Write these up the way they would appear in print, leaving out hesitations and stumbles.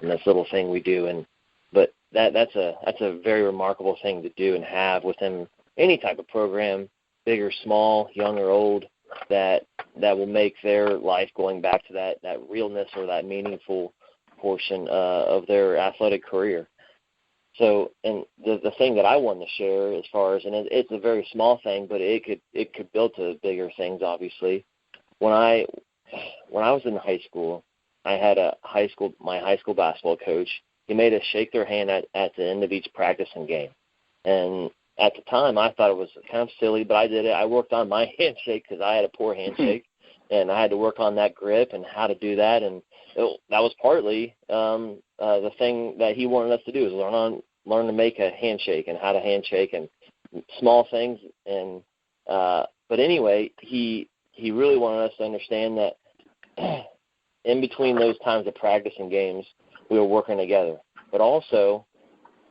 and this little thing we do. But that's a very remarkable thing to do and have within any type of program, big or small, young or old, that will make their life going back to that realness or that meaningful portion of their athletic career. So, and the thing that I wanted to share as far as, and it's a very small thing, but it could build to bigger things, obviously. When I was in high school, I had my high school basketball coach. He made us shake their hand at the end of each practice and game. And at the time, I thought it was kind of silly, but I did it. I worked on my handshake because I had a poor handshake, and I had to work on that grip and how to do that. And that was partly the thing that he wanted us to do, is learn to make a handshake and how to handshake and small things. And but anyway, he really wanted us to understand that in between those times of practice and games, we were working together. But also,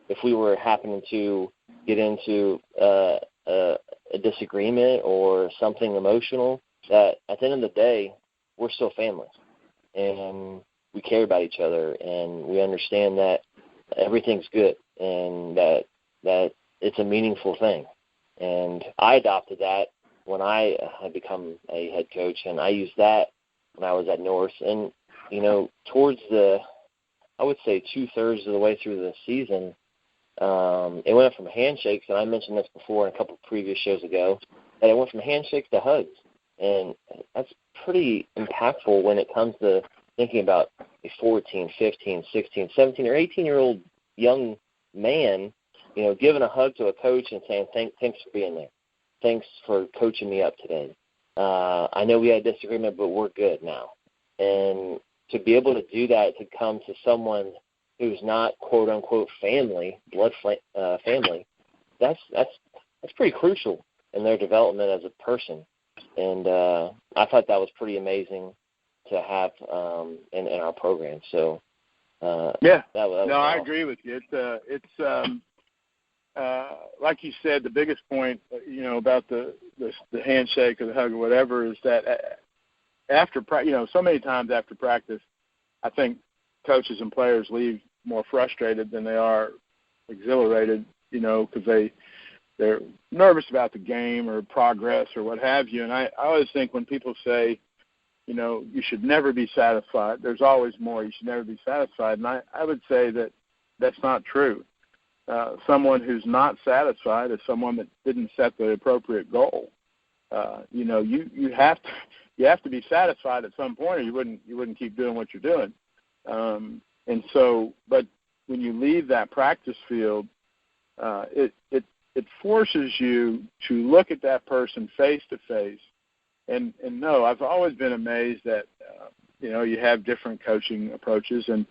if we were happening to get into a disagreement or something emotional, that at the end of the day, we're still family. And we care about each other, and we understand that everything's good and that it's a meaningful thing. And I adopted that when I had become a head coach, and I used that when I was at North. And, towards I would say 2/3 of the way through the season, it went from handshakes, and I mentioned this before in a couple of previous shows ago, that it went from handshakes to hugs. And that's pretty impactful when it comes to thinking about a 14, 15, 16, 17, or 18-year-old young man, giving a hug to a coach and saying, thanks for being there. Thanks for coaching me up today. I know we had a disagreement, but we're good now. And to be able to do that, to come to someone who's not quote-unquote family, blood family, that's pretty crucial in their development as a person. And I thought that was pretty amazing to have in our program. So I agree with you. It's like you said, the biggest point, about the handshake or the hug or whatever, is that after so many times after practice, I think coaches and players leave more frustrated than they are exhilarated, because they're nervous about the game or progress or what have you. And I always think when people say, you should never be satisfied, there's always more. You should never be satisfied. And I would say that that's not true. Someone who's not satisfied is someone that didn't set the appropriate goal. You have to be satisfied at some point, or you wouldn't keep doing what you're doing. And so, but when you leave that practice field, it forces you to look at that person face to face. And no, I've always been amazed that, you have different coaching approaches. And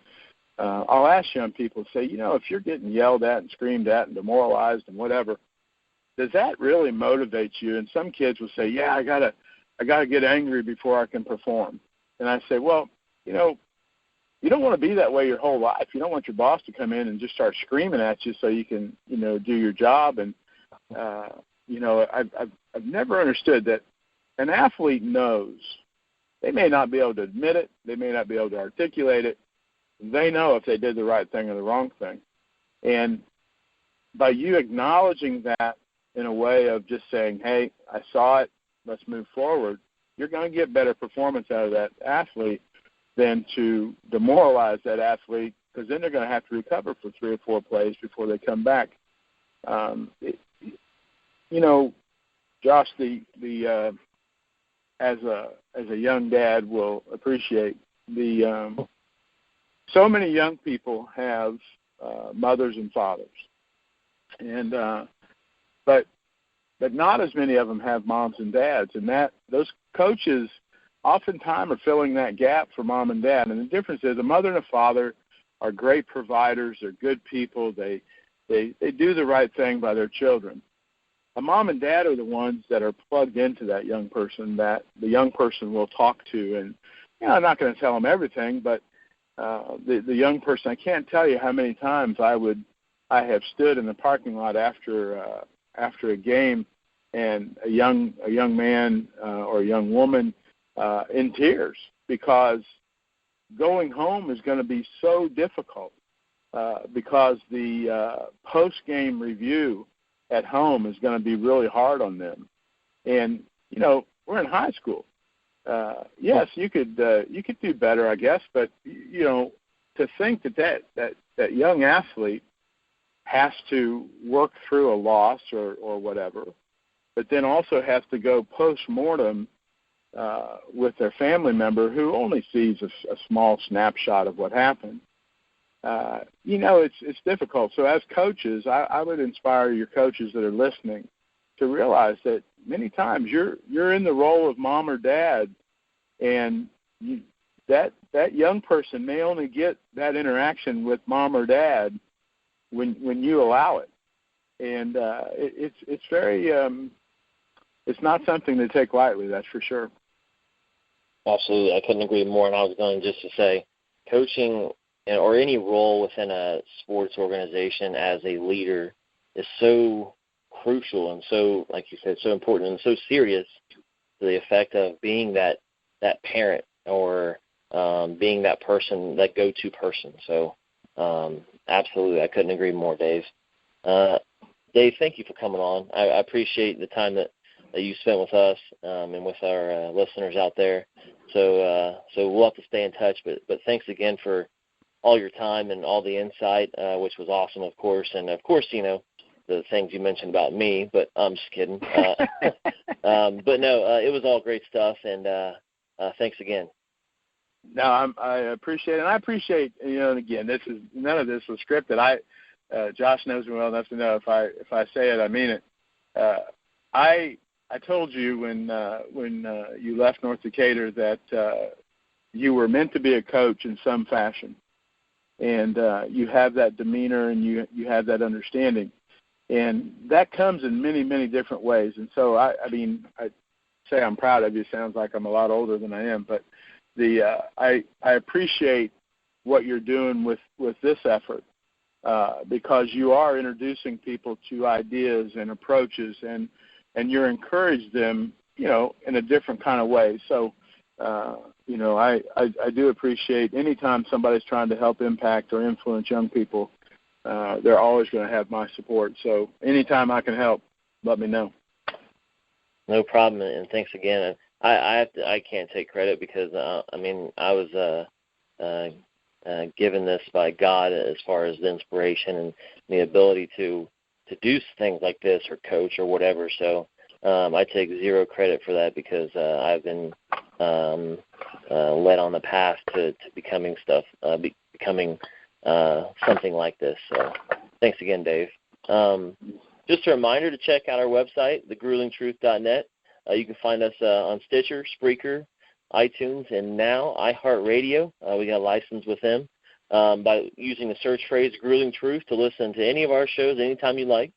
I'll ask young people, say, if you're getting yelled at and screamed at and demoralized and whatever, does that really motivate you? And some kids will say, yeah, I gotta get angry before I can perform. And I say, well, you don't want to be that way your whole life. You don't want your boss to come in and just start screaming at you so you can, do your job. And, I've never understood that an athlete knows. They may not be able to admit it. They may not be able to articulate it. They know if they did the right thing or the wrong thing. And by you acknowledging that in a way of just saying, hey, I saw it, let's move forward, you're going to get better performance out of that athlete than to demoralize that athlete, because then they're going to have to recover for 3 or 4 plays before they come back. Josh, as a young dad will appreciate, so many young people have mothers and fathers, and but not as many of them have moms and dads, and that those coaches oftentimes are filling that gap for mom and dad. And the difference is a mother and a father are great providers. They're good people. They do the right thing by their children. A mom and dad are the ones that are plugged into that young person that the young person will talk to. And I'm not going to tell them everything, but the young person, I can't tell you how many times I have stood in the parking lot after a game, and a young man or a young woman in tears because going home is going to be so difficult because the post-game review at home is going to be really hard on them. And, you know, we're in high school. Yes, you could do better, I guess, but, you know, to think that young athlete has to work through a loss or whatever, but then also has to go post-mortem with their family member who only sees a small snapshot of what happened. You know, it's difficult. So as coaches, I would inspire your coaches that are listening to realize that many times you're in the role of mom or dad, and that young person may only get that interaction with mom or dad when you allow it. And it's very it's not something to take lightly, that's for sure. Absolutely. I couldn't agree more. And I was going just to say, coaching or any role within a sports organization as a leader is so crucial and so, like you said, so important and so serious to the effect of being that parent or being that person, that go-to person. So absolutely, I couldn't agree more, Dave. Dave, thank you for coming on. I appreciate the time that you spent with us and with our listeners out there. So we'll have to stay in touch. But thanks again for all your time and all the insight, which was awesome, of course. And, of course, you know, the things you mentioned about me, but I'm just kidding. But, no, it was all great stuff, and thanks again. No, I appreciate it. And I appreciate, you know, and again, none of this was scripted. Josh knows me well enough to know if I say it, I mean it. I told you when you left North Decatur that you were meant to be a coach in some fashion, and you have that demeanor and you have that understanding, and that comes in many, many different ways. And so I mean, I say I'm proud of you. Sounds like I'm a lot older than I am, but I appreciate what you're doing with this effort because you are introducing people to ideas and approaches and you're encouraging them, you know, in a different kind of way. So, you know, I do appreciate anytime somebody's trying to help impact or influence young people, they're always going to have my support. So anytime I can help, let me know. No problem, and thanks again. I can't take credit because, I mean, I was given this by God as far as the inspiration and the ability to do things like this or coach or whatever. So I take zero credit for that because I've been led on the path to becoming becoming something like this. So thanks again, Dave. Just a reminder to check out our website, thegruelingtruth.net. You can find us on Stitcher, Spreaker, iTunes, and now iHeartRadio. We got a license with them. By using the search phrase Grueling Truth to listen to any of our shows anytime you like.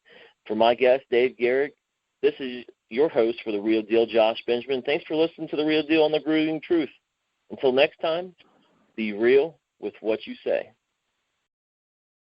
For my guest, Dave Gehrich, this is your host for The Real Deal, Josh Benjamin. Thanks for listening to The Real Deal on The Grueling Truth. Until next time, be real with what you say.